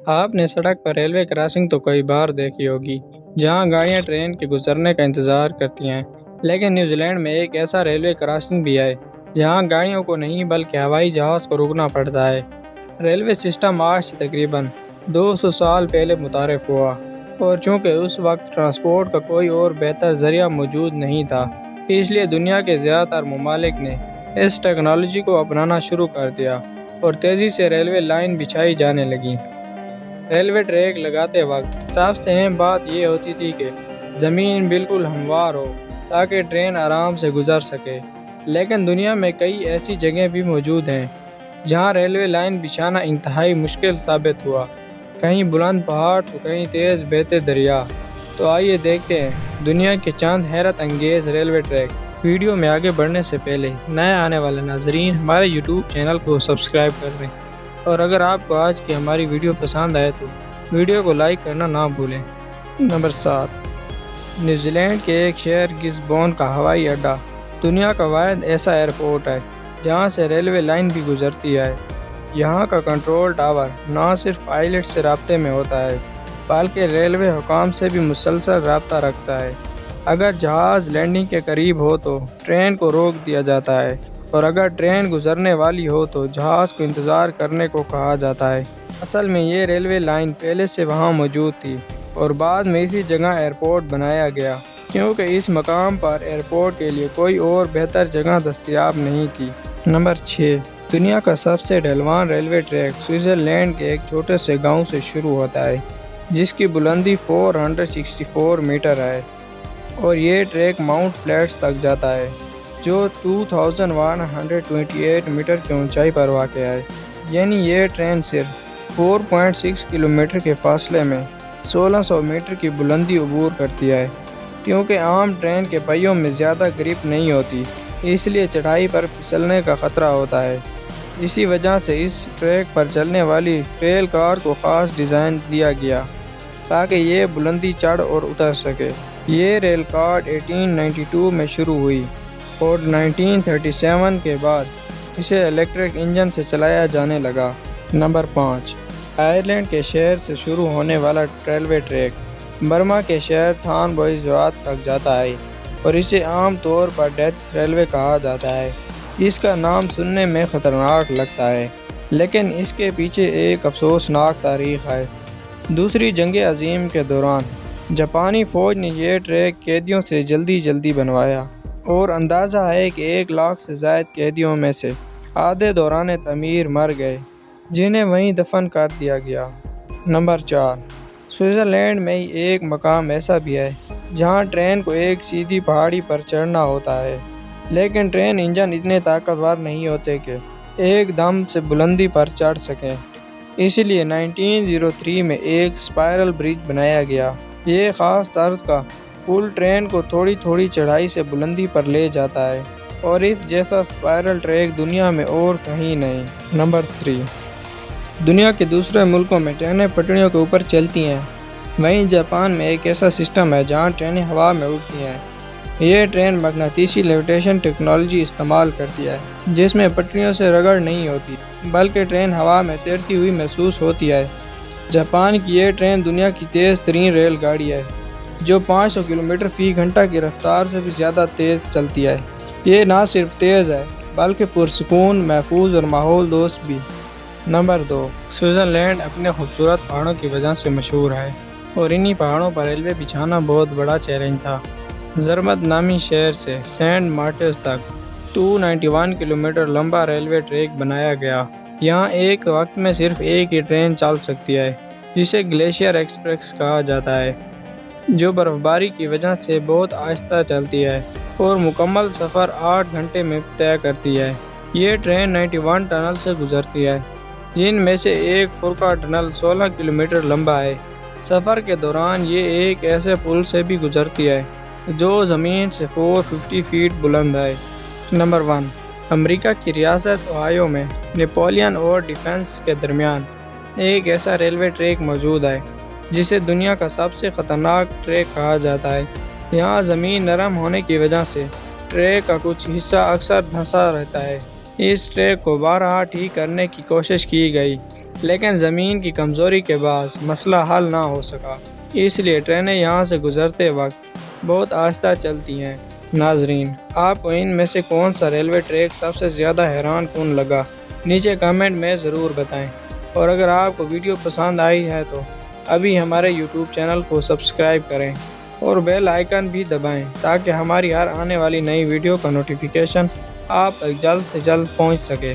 آپ نے سڑک پر ریلوے کراسنگ تو کئی بار دیکھی ہوگی جہاں گاڑیاں ٹرین کے گزرنے کا انتظار کرتی ہیں، لیکن نیوزی لینڈ میں ایک ایسا ریلوے کراسنگ بھی ہے جہاں گاڑیوں کو نہیں بلکہ ہوائی جہاز کو رکنا پڑتا ہے۔ ریلوے سسٹم آج سے تقریباً 200 سال پہلے متعارف ہوا، اور چونکہ اس وقت ٹرانسپورٹ کا کوئی اور بہتر ذریعہ موجود نہیں تھا، اس لیے دنیا کے زیادہ تر ممالک نے اس ٹیکنالوجی کو اپنانا شروع کر دیا اور تیزی سے ریلوے لائن بچھائی جانے لگیں۔ ریلوے ٹریک لگاتے وقت سب سے اہم بات یہ ہوتی تھی کہ زمین بالکل ہموار ہو تاکہ ٹرین آرام سے گزر سکے، لیکن دنیا میں کئی ایسی جگہیں بھی موجود ہیں جہاں ریلوے لائن بچھانا انتہائی مشکل ثابت ہوا، کہیں بلند پہاڑ تو کہیں تیز بہتے دریا۔ تو آئیے دیکھتے ہیں دنیا کے چند حیرت انگیز ریلوے ٹریک۔ ویڈیو میں آگے بڑھنے سے پہلے نئے آنے والے ناظرین ہمارے یوٹیوب چینل کو سبسکرائب کر لیں، اور اگر آپ کو آج کی ہماری ویڈیو پسند آئے تو ویڈیو کو لائک کرنا نہ بھولیں۔ نمبر 7، نیوزی لینڈ کے ایک شہر گسبون کا ہوائی اڈہ دنیا کا واحد ایسا ایئرپورٹ ہے جہاں سے ریلوے لائن بھی گزرتی ہے۔ یہاں کا کنٹرول ٹاور نہ صرف پائلٹ سے رابطے میں ہوتا ہے بلکہ ریلوے حکام سے بھی مسلسل رابطہ رکھتا ہے۔ اگر جہاز لینڈنگ کے قریب ہو تو ٹرین کو روک دیا جاتا ہے، اور اگر ٹرین گزرنے والی ہو تو جہاز کو انتظار کرنے کو کہا جاتا ہے۔ اصل میں یہ ریلوے لائن پہلے سے وہاں موجود تھی اور بعد میں اسی جگہ ایئرپورٹ بنایا گیا، کیونکہ اس مقام پر ایئرپورٹ کے لیے کوئی اور بہتر جگہ دستیاب نہیں تھی۔ نمبر 6، دنیا کا سب سے ڈھلوان ریلوے ٹریک سوئٹزرلینڈ کے ایک چھوٹے سے گاؤں سے شروع ہوتا ہے جس کی بلندی 464 میٹر ہے، اور یہ ٹریک ماؤنٹ فلیٹس تک جاتا ہے جو 2128 میٹر کی اونچائی پر واقع ہے۔ یعنی یہ ٹرین صرف 4.6 کلومیٹر کے فاصلے میں 1600 میٹر کی بلندی عبور کرتی ہے۔ کیونکہ عام ٹرین کے پہیوں میں زیادہ گرپ نہیں ہوتی، اس لیے چڑھائی پر پھسلنے کا خطرہ ہوتا ہے۔ اسی وجہ سے اس ٹریک پر چلنے والی ریل کار کو خاص ڈیزائن دیا گیا تاکہ یہ بلندی چڑھ اور اتر سکے۔ یہ ریل کار 1892 میں شروع ہوئی اور 1937 کے بعد اسے الیکٹرک انجن سے چلایا جانے لگا۔ نمبر 5، آئرلینڈ کے شہر سے شروع ہونے والا ریلوے ٹریک برما کے شہر تھان بوئزوات تک جاتا ہے، اور اسے عام طور پر ڈیتھ ریلوے کہا جاتا ہے۔ اس کا نام سننے میں خطرناک لگتا ہے، لیکن اس کے پیچھے ایک افسوسناک تاریخ ہے۔ دوسری جنگ عظیم کے دوران جاپانی فوج نے یہ ٹریک قیدیوں سے جلدی بنوایا، اور اندازہ ہے کہ 1 لاکھ سے زائد قیدیوں میں سے آدھے دوران تعمیر مر گئے، جنہیں وہیں دفن کر دیا گیا۔ نمبر 4، سوئٹزرلینڈ میں ایک مقام ایسا بھی ہے جہاں ٹرین کو ایک سیدھی پہاڑی پر چڑھنا ہوتا ہے، لیکن ٹرین انجن اتنے طاقتور نہیں ہوتے کہ ایک دم سے بلندی پر چڑھ سکیں۔ اس لیے 1903 میں ایک اسپائرل برج بنایا گیا۔ یہ خاص طرز کا پل ٹرین کو تھوڑی چڑھائی سے بلندی پر لے جاتا ہے، اور اس جیسا اسپائرل ٹریک دنیا میں اور کہیں نہیں۔ نمبر 3، دنیا کے دوسرے ملکوں میں ٹرینیں پٹریوں کے اوپر چلتی ہیں، وہیں جاپان میں ایک ایسا سسٹم ہے جہاں ٹرینیں ہوا میں اڑتی ہیں۔ یہ ٹرین مقناطیسی لیویٹیشن ٹیکنالوجی استعمال کرتی ہے، جس میں پٹریوں سے رگڑ نہیں ہوتی بلکہ ٹرین ہوا میں تیرتی ہوئی محسوس ہوتی ہے۔ جاپان کی یہ ٹرین دنیا کی تیز ترین ریل گاڑی ہے، جو 500 کلومیٹر فی گھنٹہ کی رفتار سے بھی زیادہ تیز چلتی ہے۔ یہ نہ صرف تیز ہے بلکہ پرسکون، محفوظ اور ماحول دوست بھی۔ نمبر 2، سوئٹزرلینڈ اپنے خوبصورت پہاڑوں کی وجہ سے مشہور ہے، اور انہی پہاڑوں پر ریلوے بچھانا بہت بڑا چیلنج تھا۔ زرمت نامی شہر سے سینٹ مارٹنز تک 291 کلومیٹر لمبا ریلوے ٹریک بنایا گیا۔ یہاں ایک وقت میں صرف ایک ہی ٹرین چل سکتی ہے، جسے گلیشیئر ایکسپریس کہا جاتا ہے، جو برف باری کی وجہ سے بہت آہستہ چلتی ہے اور مکمل سفر 8 گھنٹے میں طے کرتی ہے۔ یہ ٹرین 91 ٹنل سے گزرتی ہے، جن میں سے ایک فرقہ ٹنل 16 کلومیٹر لمبا ہے۔ سفر کے دوران یہ ایک ایسے پل سے بھی گزرتی ہے جو زمین سے 450 فیٹ بلند ہے۔ نمبر 1، امریکہ کی ریاست اوہایو میں نیپولین اور ڈیفنس کے درمیان ایک ایسا ریلوے ٹریک موجود ہے جسے دنیا کا سب سے خطرناک ٹریک کہا جاتا ہے۔ یہاں زمین نرم ہونے کی وجہ سے ٹریک کا کچھ حصہ اکثر دھنسا رہتا ہے۔ اس ٹریک کو بارہا ٹھیک کرنے کی کوشش کی گئی، لیکن زمین کی کمزوری کے باعث مسئلہ حل نہ ہو سکا، اس لیے ٹرینیں یہاں سے گزرتے وقت بہت آہستہ چلتی ہیں۔ ناظرین، آپ کو ان میں سے کون سا ریلوے ٹریک سب سے زیادہ حیران کن لگا؟ نیچے کمنٹ میں ضرور بتائیں، اور اگر آپ کو ویڈیو پسند آئی ہے تو ابھی ہمارے یوٹیوب چینل کو سبسکرائب کریں اور بیل آئیکن بھی دبائیں تاکہ ہماری ہر آنے والی نئی ویڈیو کا نوٹیفیکیشن آپ تک جلد سے جلد پہنچ سکے۔